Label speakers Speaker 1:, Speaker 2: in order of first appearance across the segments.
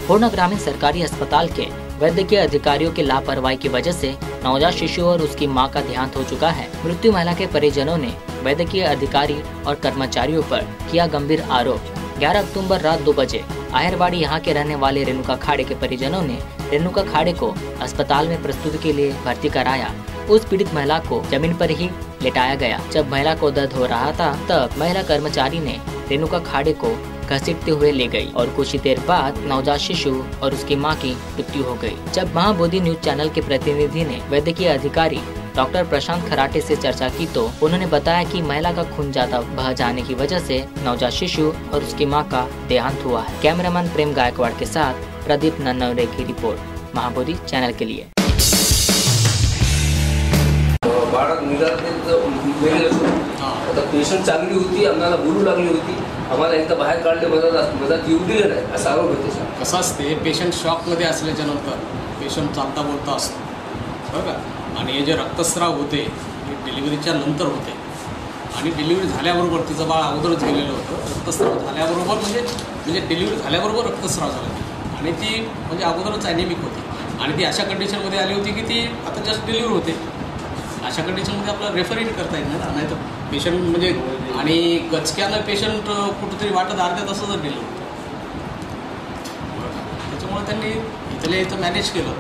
Speaker 1: पूर्ण ग्रामीण सरकारी अस्पताल के वैद्यकीय अधिकारियों की लापरवाही की वजह से नवजात शिशु और उसकी मां का देहांत हो चुका है। मृत्यु महिला के परिजनों ने वैद्यकीय अधिकारी और कर्मचारियों पर किया गंभीर आरोप। 11 अक्टूबर रात 2 बजे आहेरवाड़ी यहाँ के रहने वाले रेणुका खाड़े के परिजनों ने रेणुका खाड़े को अस्पताल में प्रस्तुति के लिए भर्ती कराया। उस पीड़ित महिला को जमीन पर ही लेटाया गया। जब महिला को दर्द हो रहा था तब महिला कर्मचारी ने रेणुका खाड़े को घसीटते हुए ले गई और कुछ ही देर बाद नवजात शिशु और उसकी मां की मृत्यु हो गई। जब महाबोधि न्यूज चैनल के प्रतिनिधि ने वैद्यकीय अधिकारी डॉक्टर प्रशांत खराटे से चर्चा की तो उन्होंने बताया कि महिला का खून ज्यादा बह जाने की वजह से नवजात शिशु और उसकी मां का देहांत हुआ है। कैमरामैन प्रेम गायकवाड़ के साथ प्रदीप नन्नवरे की रिपोर्ट महाबोधि चैनल के लिए।
Speaker 2: आता पेशंट चांगली होती, आम्हाला बोलू लागली होती, आम्हाला एकदा बाहेर काढले, मदत येऊ दिले नाही असा आरोप होते सर।
Speaker 3: कसं असते, पेशंट शॉकमध्ये असल्याच्या नंतर पेशंट चालता बोलता असतो बरं का, आणि हे जे रक्तस्राव होते हे डिलिव्हरीच्या नंतर होते आणि डिलिव्हरी झाल्याबरोबर तिचं बाळ अगोदरच गेलेलं होतं। रक्तस्राव झाल्याबरोबर म्हणजे डिलिव्हरी झाल्याबरोबर रक्तस्राव झाला आणि ती म्हणजे अगोदरच ॲनेमिक होती आणि ती अशा कंडिशनमध्ये आली होती की ती आता जस्ट डिलिव्हर होते। अशा कंडिशनमध्ये आपल्याला रेफरही करता येत नाही तर पेशंट म्हणजे आणि गचक्यानं पेशंट कुठेतरी वाटत अर्ध्या तासातच डिलिव्हर होतं। त्याच्यामुळे त्यांनी इथल्या इथं मॅनेज केलं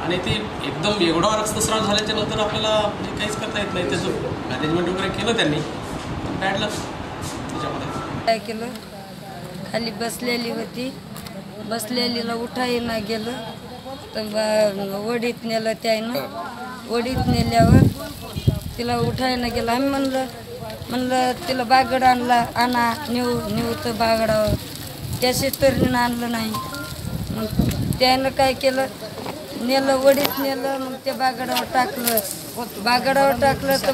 Speaker 3: आणि ती एकदम एवढा रक्तस्राव झाल्याच्या नंतर आपल्याला म्हणजे काहीच करता येत नाही। त्याचं मॅनेजमेंट वगैरे केलं त्यांनी, बॅड लक त्याच्यामध्ये।
Speaker 4: काय केलं, खाली बसलेली होती, बसलेलीला उठायला गेलं तर वडीत नेलं त्यानं। वडीत नेल्यावर तिला उठायला गेलं, आम्ही म्हणलं तिला बागड आणा नेऊ तर बागडावर, त्या सिस्टरनं आणलं नाही। मग त्यानं काय केलं, नेलं वडीत नेलं, मग ते बागडावर टाकलं तर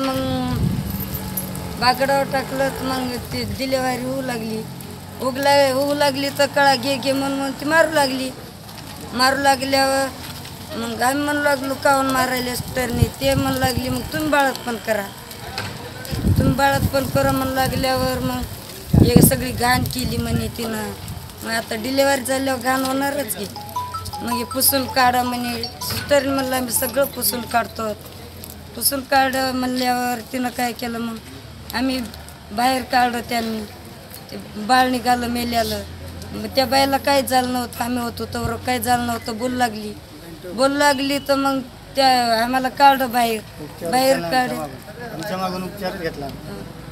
Speaker 4: मग ती डिलेवरी होऊ लागली तर कळा घे म्हणून ती मारू लागल्यावर मग आम्ही म्हणू लागलो काहून मारायला सिस्टरने, ते म्हणू लागली मग तुम्ही बाळातपण करा म्हणू लागल्यावर मग हे सगळी घाण केली म्हणे तिनं। मग आता डिलेवरी झाल्यावर घाण होणारच की, मग हे पुसून काढा म्हणे सिस्टरने, म्हणलं आम्ही सगळं पुसून काढतो। पुसून काढ म्हणल्यावर तिनं काय केलं, मग आम्ही बाहेर काढलं, त्यांनी ते बाळ निघालं मेल्यालं। मग त्या बाईला काय झालं नव्हतं, आम्ही होतो तर काय झालं नव्हतं, बोलू लागली तर मग त्या आम्हाला काढलं बाहेर काढ,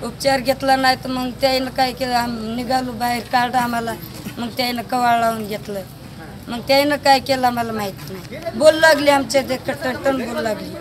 Speaker 4: उपचार घेतला नाही तर मग त्यानं काय केलं, आम्ही निघालो बाहेर काढ आम्हाला, मग त्यानं कवाळ लावून घेतलं। मग त्यानं काय केलं आम्हाला माहित नाही, बोलू लागली आमच्या ते कटन बोलू लागली।